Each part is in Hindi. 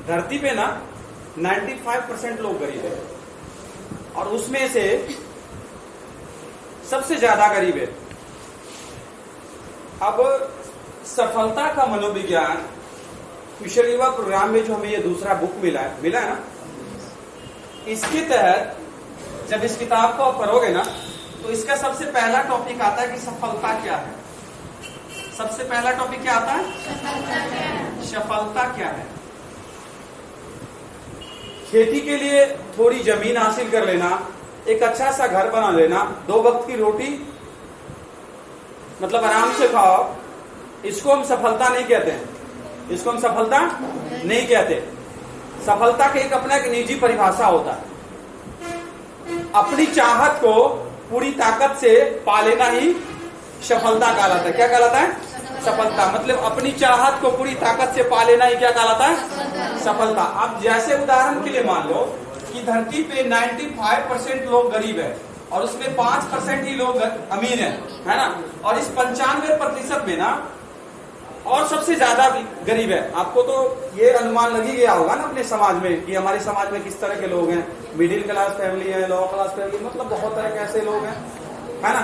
धरती पे ना 95% लोग गरीब है और उसमें से सबसे ज्यादा गरीब है। अब सफलता का मनोविज्ञान कुशल युवा प्रोग्राम में जो हमें ये दूसरा बुक मिला है ना, इसके तहत जब इस किताब को आप पढ़ोगे ना तो इसका सबसे पहला टॉपिक आता है कि सफलता क्या है। सबसे पहला टॉपिक क्या आता है? सफलता क्या है। खेती के लिए थोड़ी जमीन हासिल कर लेना, एक अच्छा सा घर बना लेना, 2 वक्त की रोटी मतलब आराम से खाओ, इसको हम सफलता नहीं कहते हैं। इसको हम सफलता नहीं कहते। सफलता की एक अपना एक निजी परिभाषा होता है। अपनी चाहत को पूरी ताकत से पा लेना ही सफलता कहलाता है। क्या कहलाता है? सफलता। मतलब अपनी चाहत को पूरी ताकत से पा लेना ही क्या कहलाता है? सफलता। अब जैसे उदाहरण के लिए मान लो कि धरती पे 95% लोग गरीब है और उसमें 5% ही लोग अमीर है ना। और इस 95% में ना और सबसे ज्यादा गरीब है। आपको तो ये अनुमान लग ही गया होगा ना अपने समाज में कि हमारे समाज में किस तरह के लोग हैं। मिडिल क्लास फैमिली है, लोअर क्लास फैमिली, मतलब बहुत तरह के ऐसे लोग हैं, है ना।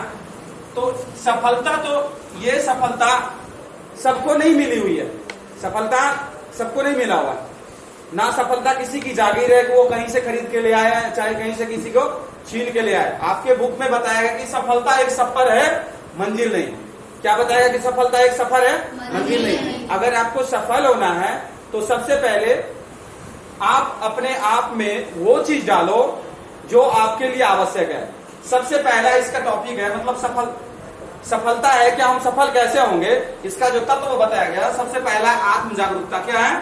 तो सफलता, तो ये सफलता सबको नहीं मिली हुई है। सफलता सबको नहीं मिला हुआ ना। सफलता किसी की जागीर है कि वो कहीं से खरीद के ले आया है, चाहे कहीं से किसी को छीन के ले आए। आपके बुक में बताया गया कि सफलता एक सफर है, मंजिल नहीं। क्या बताया कि सफलता एक सफर है, मंजिल नहीं। अगर आपको सफल होना है तो सबसे पहले आप अपने आप में वो चीज डालो जो आपके लिए आवश्यक है। सबसे पहला इसका टॉपिक है, मतलब सफलता है क्या, हम सफल कैसे होंगे, इसका जो तत्व बताया गया। सबसे पहला आत्म जागरूकता। क्या है?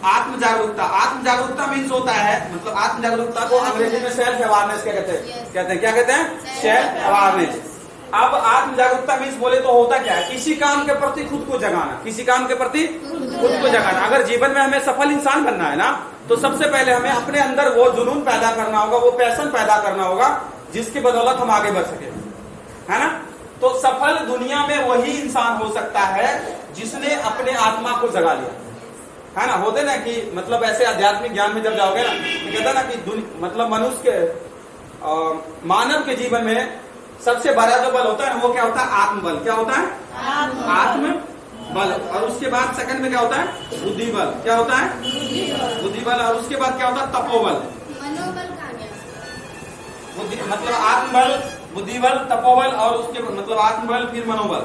आत्म जागरूकता। आत्म जागरूकता मीन्स होता है, मतलब आत्म जागरूकता को अंग्रेजी में सेल्फ अवेयरनेस क्या कहते हैं? क्या कहते हैं? Self awareness. अब आत्म जागरूकता मीन्स बोले तो होता क्या है? किसी काम के प्रति खुद को जगाना। किसी काम के प्रति खुद को जगाना। अगर जीवन में हमें सफल इंसान बनना है ना, तो सबसे पहले हमें अपने अंदर वो जुनून पैदा करना होगा, वो पैशन पैदा करना होगा जिसकी बदौलत हम आगे बढ़ सके, है ना। तो सफल दुनिया में वही इंसान हो सकता है जिसने अपने आत्मा को जगा लिया, है ना। होते ना कि मतलब ऐसे आध्यात्मिक ज्ञान में जब जाओगे ना तो कहता ना कि मतलब मनुष्य के मानव के जीवन में सबसे बड़ा जो बल होता है ना, वो क्या होता है? आत्मबल। क्या होता है? आत्मबल। और उसके बाद सेकंड में क्या होता है? बुद्धिबल। क्या होता है? बुद्धिबल। और उसके बाद क्या होता है? तपोबल। मतलब आत्मबल, बुद्धिबल, तपोबल और उसके मतलब आत्मबल फिर मनोबल,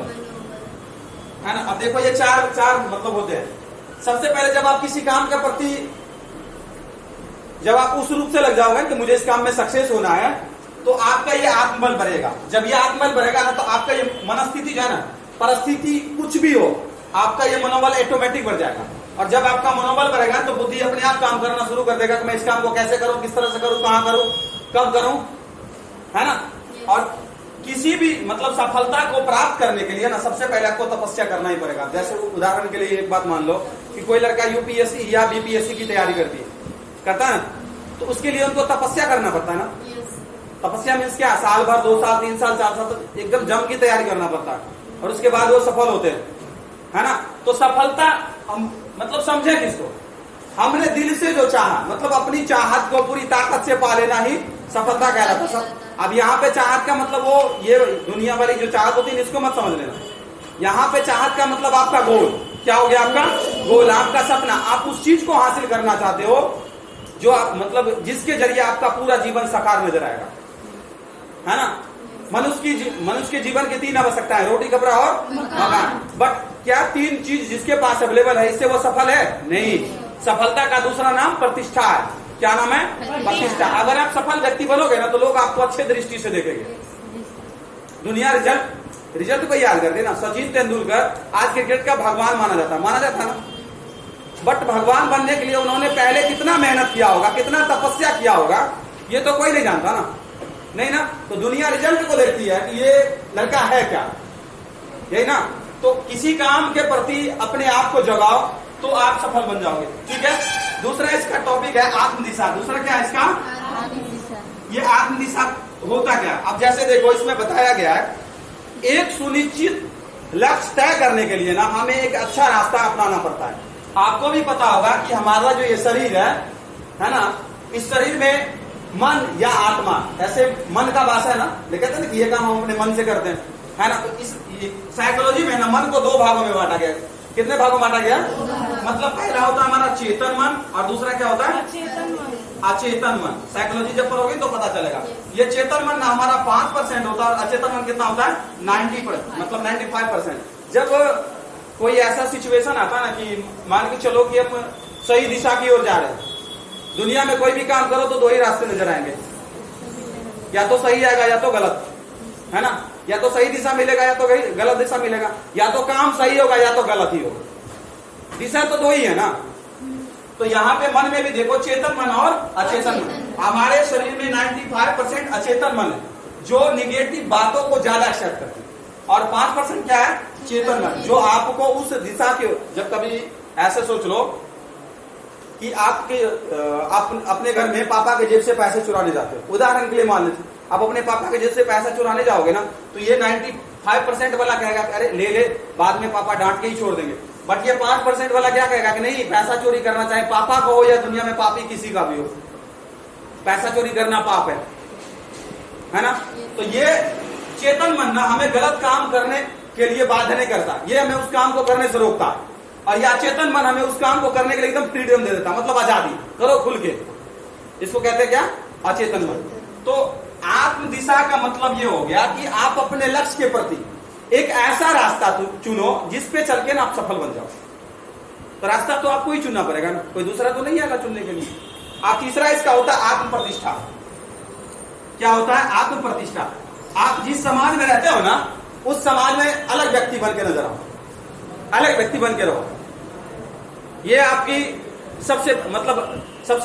है ना। अब देखो ये चार मतलब होते हैं। सबसे पहले जब आप किसी काम के प्रति जब आप उस रूप से लग जाओगे कि मुझे इस काम में सक्सेस होना है, तो आपका ये आत्मबल बढ़ेगा। जब ये आत्मबल बढ़ेगा ना, तो आपका ये मनस्थिति जो है ना, परिस्थिति कुछ भी हो, आपका ये मनोबल ऑटोमेटिक बढ़ जाएगा। और जब आपका मनोबल बढ़ेगा तो बुद्धि अपने आप काम करना शुरू कर देगा कि मैं इस काम को कैसे करूं, किस तरह से करूं, कहां करूं, कब करूं, है ना। और किसी भी मतलब सफलता को प्राप्त करने के लिए ना सबसे पहले आपको तपस्या करना ही पड़ेगा। जैसे उदाहरण के लिए एक बात मान लो कि कोई लड़का यूपीएससी या बीपीएससी की तैयारी करता है, तो उसके लिए उनको तपस्या करना पड़ता है ना। तपस्या मीन्स क्या? साल भर, 2 साल, 3 साल, 4 साल तक एकदम जम की तैयारी करना पड़ता है और उसके बाद वो सफल होते हैं, है ना। तो सफलता मतलब समझे किसको? हमने दिल से जो चाहा, मतलब अपनी चाहत को पूरी ताकत से पा लेना ही सफलता कहलाता है। अब यहाँ पे चाहत का मतलब वो ये दुनिया वाली जो चाहत होती है इसको मत समझ लेना। यहाँ पे चाहत का मतलब आपका गोल। क्या हो गया? आपका गोल, आपका सपना। आप उस चीज को हासिल करना चाहते हो जो आप मतलब जिसके जरिए आपका पूरा जीवन साकार नजर आएगा, है ना। मनुष्य के जीवन की 3 आवश्यकता है, रोटी, कपड़ा और मकान। बट क्या 3 चीज जिसके पास अवेलेबल है इससे वो सफल है? नहीं। सफलता का दूसरा नाम प्रतिष्ठा है। क्या नाम है? प्रतिष्ठा। अगर आप सफल व्यक्ति बनोगे ना तो लोग आपको अच्छे दृष्टि से देखेंगे। दुनिया रिजल्ट को याद करते ना। सचिन तेंदुलकर आज क्रिकेट का भगवान माना जाता ना। बट भगवान बनने के लिए उन्होंने पहले कितना मेहनत किया होगा, कितना तपस्या किया होगा, ये तो कोई नहीं जानता ना। नहीं ना। तो दुनिया रिजल्ट को देखती है कि ये लड़का है क्या, यही ना। तो किसी काम के प्रति अपने आप को जगाओ तो आप सफल बन जाओगे। ठीक है। दूसरा इसका टॉपिक है आत्मदिशा। दूसरा क्या है इसका? आत्मदिशा। ये आत्मदिशा होता क्या? अब जैसे देखो इसमें बताया गया है, एक सुनिश्चित लक्ष्य तय करने के लिए ना हमें एक अच्छा रास्ता अपनाना पड़ता है। आपको भी पता होगा कि हमारा जो ये शरीर है ना, इस शरीर में मन या आत्मा, ऐसे मन का वास है ना, कहते हैं ना कि ये काम हम अपने मन से करते हैं, है ना। तो इस साइकोलॉजी में ना मन को दो भागों में बांटा गया। कितने भागों में बांटा गया? मतलब पहला होता है हमारा चेतन मन और दूसरा क्या होता है? अचेतन मन। साइकोलॉजी जब पढ़ोगे तो पता चलेगा। ये चेतन मन ना हमारा 5% होता है और अचेतन मन कितना होता है? 90%, मतलब 95%। जब कोई ऐसा सिचुएशन आता है ना कि मान के चलो कि हम सही दिशा की ओर जा रहे हैं, दुनिया में कोई भी काम करो तो दो ही रास्ते नजर आएंगे, या तो सही आएगा या तो गलत, है ना। या तो सही दिशा मिलेगा या तो गलत दिशा मिलेगा, या तो काम सही होगा या तो गलत ही होगा। दिशा तो दो ही है ना। तो यहाँ पे मन में भी देखो, चेतन मन और अचेतन मन। हमारे शरीर में 95% अचेतन मन है, जो निगेटिव बातों को ज्यादा एक्सेप्ट करती है, और 5% क्या है? चेतन मन, जो आपको उस दिशा के, जब कभी ऐसे सोच लो कि आपके अपने घर में पापा के जेब से पैसे चुराने जाते हो, उदाहरण के लिए मान लीजिए आप अपने पापा के जेब से पैसा चुराने जाओगे ना, तो ये 95% वाला कहेगा अरे ले ले, बाद में पापा डांट के ही छोड़ देंगे। बट ये 5% वाला क्या कहेगा कि नहीं, पैसा चोरी करना, चाहे पापा का हो या दुनिया में पापी किसी का भी हो, पैसा चोरी करना पाप है ना। तो ये चेतन मन ना हमें गलत काम करने के लिए बाध्य नहीं करता, ये हमें उस काम को करने से रोकता है। और यह अचेतन मन हमें उस काम को करने के लिए एकदम फ्रीडम दे देता, मतलब आजादी, करो खुल के। इसको कहते हैं क्या? अचेतन मन। तो आत्म दिशा का मतलब ये हो गया कि आप अपने लक्ष्य के प्रति एक ऐसा रास्ता चुनो जिस पे चल के ना आप सफल बन जाओ। तो रास्ता तो आपको ही चुनना पड़ेगा ना, कोई दूसरा तो नहीं आएगा चुनने के लिए। आप तीसरा इसका होता है आत्म प्रतिष्ठा। क्या होता है? आत्म प्रतिष्ठा। आप जिस समाज में रहते हो ना, उस समाज में अलग व्यक्ति बन के नजर आओ, अलग व्यक्ति बन के रहो। ये आपकी सबसे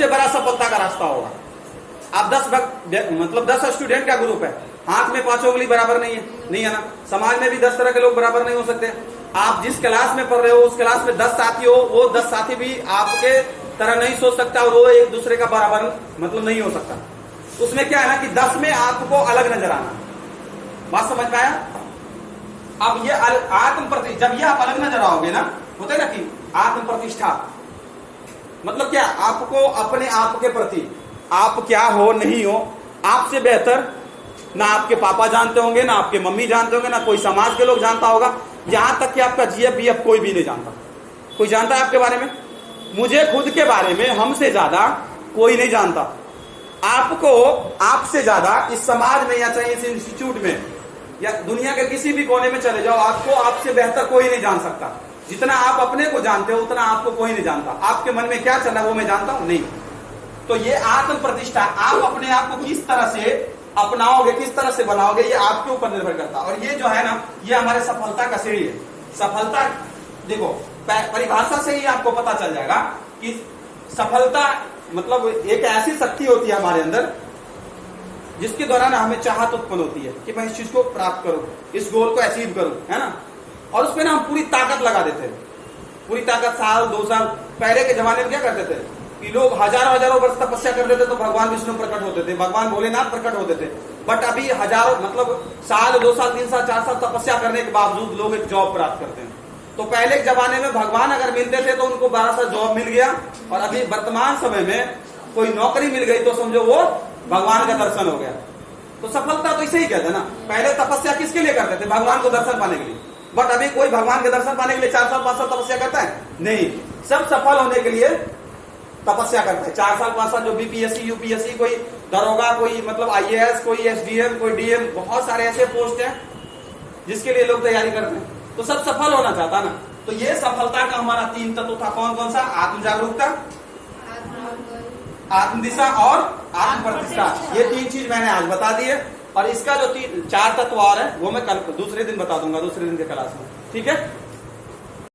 बड़ा सफलता का रास्ता होगा। आप 10 स्टूडेंट का ग्रुप है, हाथ में 5 उंगली बराबर नहीं है ना। समाज में भी 10 तरह के लोग बराबर नहीं हो सकते। आप जिस क्लास में पढ़ रहे हो, उस क्लास में 10 साथी हो, वो 10 साथी भी आपके तरह नहीं सोच सकता और वो एक दूसरे का बराबर नहीं हो सकता। उसमें क्या है ना कि 10 में आपको अलग नजर आना। बात समझ में आया? अब ये जब ये आप अलग नजर आओगे ना, होता है ना कि आत्म प्रतिष्ठा मतलब क्या? आपको अपने आप के प्रति, आप क्या हो नहीं हो, आपसे बेहतर ना आपके पापा जानते होंगे, ना आपके मम्मी जानते होंगे, ना कोई समाज के लोग जानता होगा, यहां तक कि आपका जीएफ कोई भी नहीं जानता। कोई जानता है आपके बारे में? मुझे खुद के बारे में हमसे ज्यादा कोई नहीं जानता। आपको आपसे ज्यादा इस समाज में या चाहे इस इंस्टीट्यूट में या दुनिया के किसी भी कोने में चले जाओ, आपको आपसे बेहतर कोई नहीं जान सकता। जितना आप अपने को जानते हो उतना आपको कोई नहीं जानता। आपके मन में क्या चल रहा है वो मैं जानता हूं नहीं। तो ये आत्म प्रतिष्ठा, आप अपने आप को किस तरह से अपनाओगे, किस तरह से बनाओगे, ये आपके ऊपर निर्भर करता है। और ये जो है ना, ये हमारे सफलता का सीढ़ी है। सफलता देखो, परिभाषा से ही आपको पता चल जाएगा कि सफलता मतलब एक ऐसी शक्ति होती है हमारे अंदर जिसके द्वारा ना हमें चाहत उत्पन्न होती है कि मैं इस चीज को प्राप्त करूं, इस गोल को अचीव करूं, है ना। और उसमें ना हम पूरी ताकत लगा देते हैं, पूरी ताकत। 1-2 साल पहले के जमाने में क्या करते थे कि लोग हजारों वर्ष तपस्या कर लेते तो भगवान विष्णु प्रकट होते थे, भगवान भोलेनाथ प्रकट होते थे। बट अभी हजारों साल, 2 साल, 3 साल, 4 साल तपस्या करने के बावजूद लोग एक जॉब प्राप्त करते हैं। तो पहले के जमाने में भगवान अगर मिलते थे तो उनको 12 साल जॉब मिल गया, और अभी वर्तमान समय में कोई नौकरी मिल गई तो समझो वो भगवान का दर्शन हो गया। तो सफलता तो इसे ही कहते हैं ना। पहले तपस्या किसके लिए करते थे? भगवान को दर्शन पाने के लिए। बट अभी कोई भगवान के दर्शन पाने के लिए 4 साल 5 साल तपस्या करता है? नहीं। सब सफल होने के लिए तपस्या करता है। 4 साल 5 साल जो बीपीएससी, यूपीएससी, कोई दरोगा, कोई आईएएस, कोई एसडीएम, कोई डीएम, बहुत सारे ऐसे पोस्ट हैं जिसके लिए लोग तैयारी करते हैं। तो सब सफल होना चाहता ना। तो ये सफलता का हमारा 3 तत्व था। कौन कौन सा? आत्म जागरूकता, आत्म दिशा और आत्म प्रतिष्ठा। ये 3 चीज मैंने आज बता दी है। और इसका जो 4 तत्व और है वो मैं कल दूसरे दिन बता दूंगा, दूसरे दिन के क्लास में। ठीक है।